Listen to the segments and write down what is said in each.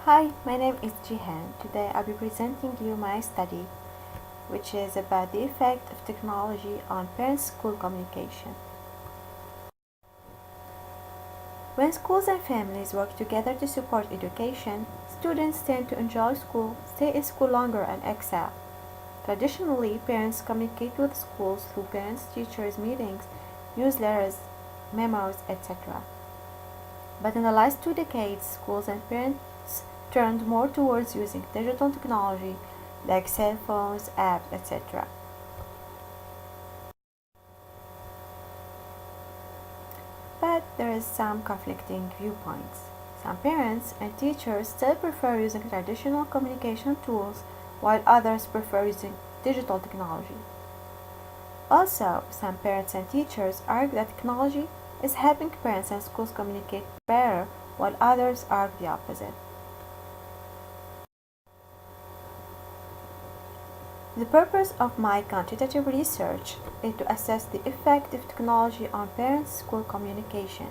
Hi, my name is Jihene. Today I'll be presenting you my study, which is about the effect of technology on parent-school communication. When schools and families work together to support education, students tend to enjoy school, stay in school longer, and excel. Traditionally, parents communicate with schools through parents-teachers meetings, newsletters, memos, etc. But in the last 2 decades, schools and parents turned more towards using digital technology like cell phones, apps, etc. But there is some conflicting viewpoints. Some parents and teachers still prefer using traditional communication tools, while others prefer using digital technology. Also, some parents and teachers argue that technology is helping parents and schools communicate better, while others argue the opposite. The purpose of my quantitative research is to assess the effect of technology on parent-school communication.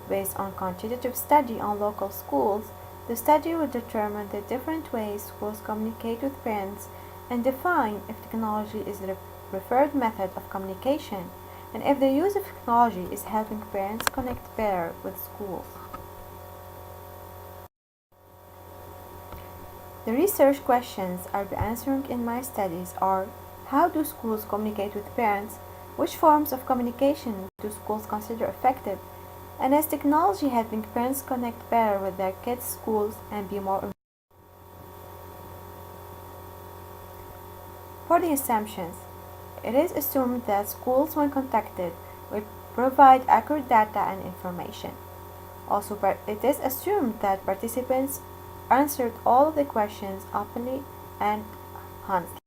Based on quantitative study on local schools, the study will determine the different ways schools communicate with parents and define if technology is the preferred method of communication and if the use of technology is helping parents connect better with schools. The research questions I'll be answering in my studies are: how do schools communicate with parents? Which forms of communication do schools consider effective? And is technology helping parents connect better with their kids' schools and be more involved? For the assumptions, it is assumed that schools, when contacted, will provide accurate data and information. Also, it is assumed that participants answered all of the questions openly and honestly.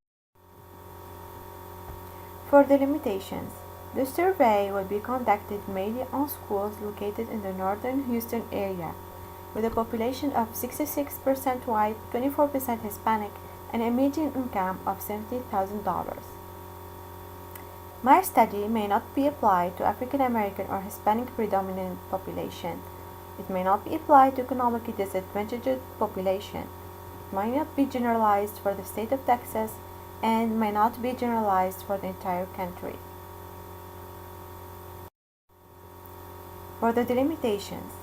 For the limitations, the survey will be conducted mainly on schools located in the northern Houston area, with a population of 66% white, 24% Hispanic, and a median income of $70,000. My study may not be applied to African American or Hispanic predominant population. It may not be applied to economically disadvantaged population. It might not be generalized for the state of Texas and may not be generalized for the entire country. For the delimitations,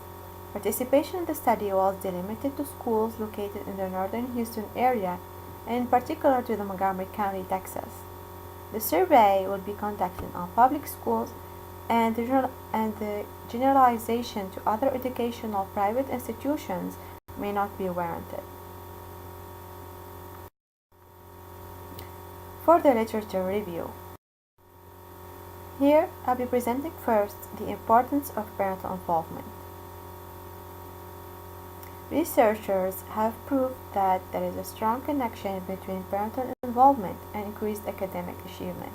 participation in the study was delimited to schools located in the northern Houston area and in particular to the Montgomery County, Texas. The survey will be conducted on public schools and the generalization to other educational private institutions may not be warranted. For the literature review, here I'll be presenting first the importance of parental involvement. Researchers have proved that there is a strong connection between parental involvement and increased academic achievement.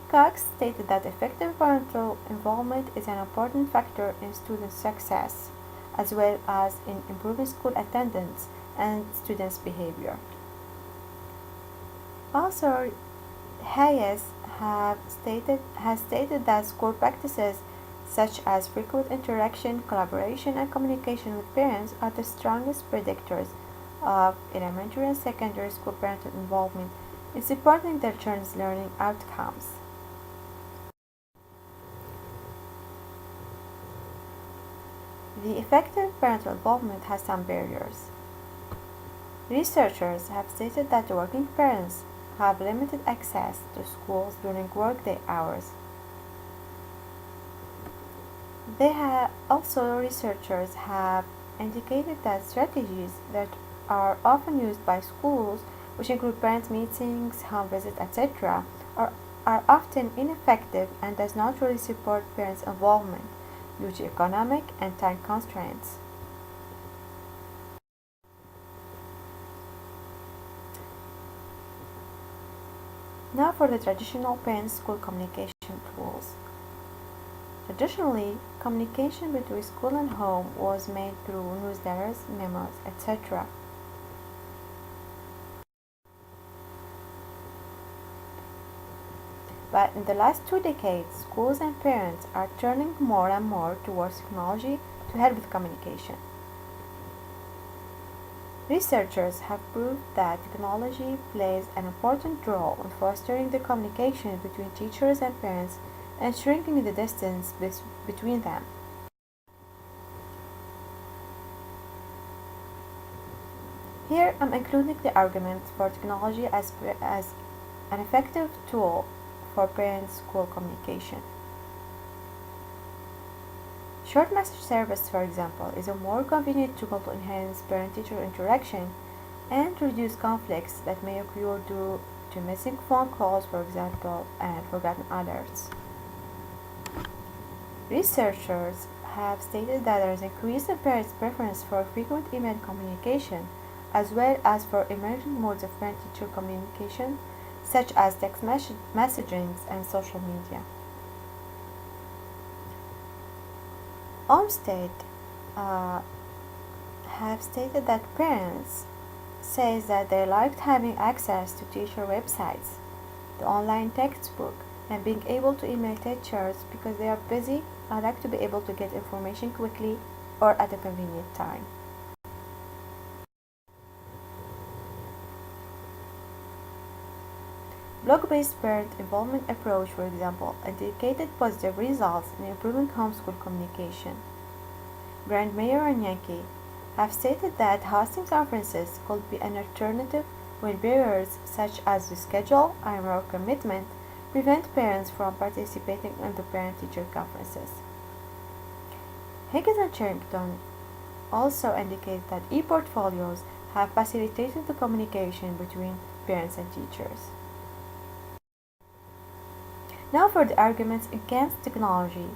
Cox stated that effective parental involvement is an important factor in student success, as well as in improving school attendance and students' behavior. Also, Hayes has stated that school practices such as frequent interaction, collaboration, and communication with parents are the strongest predictors of elementary and secondary school parental involvement in supporting their children's learning outcomes. The effective parental involvement has some barriers. Researchers have stated that working parents have limited access to schools during workday hours. Researchers have indicated that strategies that are often used by schools, which include parent meetings, home visits, etc., are often ineffective and does not really support parents' involvement due to economic and time constraints. Now for the traditional parent-school communication tools. Traditionally, communication between school and home was made through newsletters, memos, etc. But in the last 2 decades, schools and parents are turning more and more towards technology to help with communication. Researchers have proved that technology plays an important role in fostering the communication between teachers and parents and shrinking the distance between them. Here I'm including the argument for technology as an effective tool for parent-school communication. Short message service, for example, is a more convenient tool to enhance parent-teacher interaction and reduce conflicts that may occur due to missing phone calls, for example, and forgotten alerts. Researchers have stated that there is increased parents' preference for frequent email communication as well as for emerging modes of parent-teacher communication such as text messaging and social media. Olmsted have stated that parents say that they liked having access to teacher websites, the online textbook, and being able to email teachers because they are busy and like to be able to get information quickly or at a convenient time. Blog-based parent involvement approach, for example, indicated positive results in improving homeschool communication. Grand Mayor and Yankee have stated that hosting conferences could be an alternative when barriers such as the schedule and work commitment prevent parents from participating in the parent-teacher conferences. Higgins and Charrington also indicate that e-portfolios have facilitated the communication between parents and teachers. Now for the arguments against technology.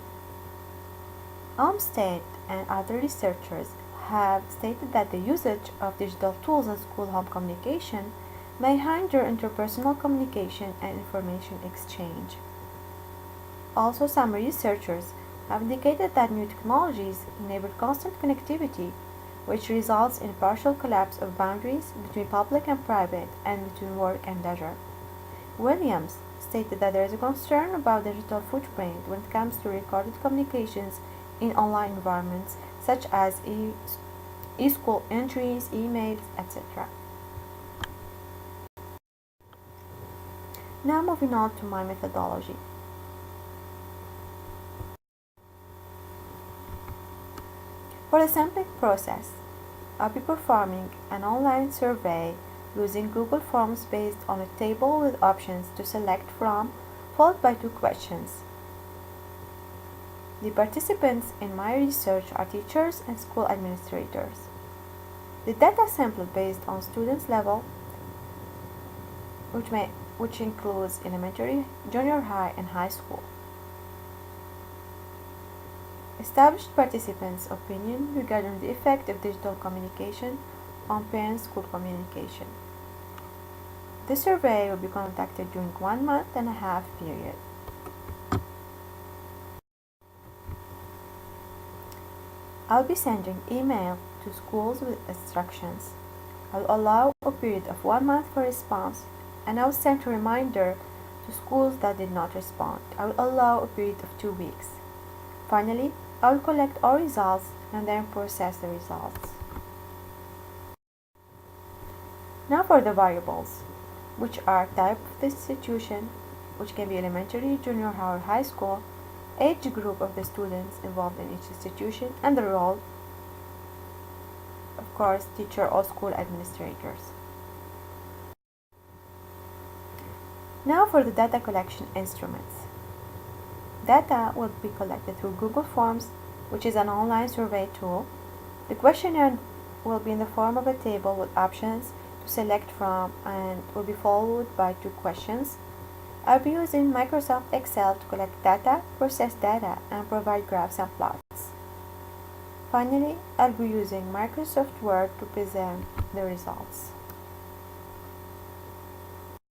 Olmsted and other researchers have stated that the usage of digital tools in school-home communication may hinder interpersonal communication and information exchange. Also, some researchers have indicated that new technologies enable constant connectivity, which results in partial collapse of boundaries between public and private and between work and leisure. Williams stated that there is a concern about digital footprint when it comes to recorded communications in online environments such as e-school entries, emails, etc. Now moving on to my methodology. For the sampling process, I'll be performing an online survey using Google Forms based on a table with options to select from, followed by 2 questions. The participants in my research are teachers and school administrators. The data sampled based on students' level, which includes elementary, junior high, and high school. Established participants' opinion regarding the effect of digital communication on parent-school communication. The survey will be conducted during 1 month and a half period. I'll be sending email to schools with instructions. I'll allow a period of 1 month for response, and I'll send a reminder to schools that did not respond. I will allow a period of 2 weeks. Finally, I will collect all results and then process the results. Now for the variables, which are type of the institution, which can be elementary, junior high, or high school, age group of the students involved in each institution, and the role, of course, teacher or school administrators. Now for the data collection instruments. Data will be collected through Google Forms, which is an online survey tool. The questionnaire will be in the form of a table with options to select from and will be followed by 2 questions. I'll be using Microsoft Excel to collect data, process data, and provide graphs and plots. Finally, I'll be using Microsoft Word to present the results.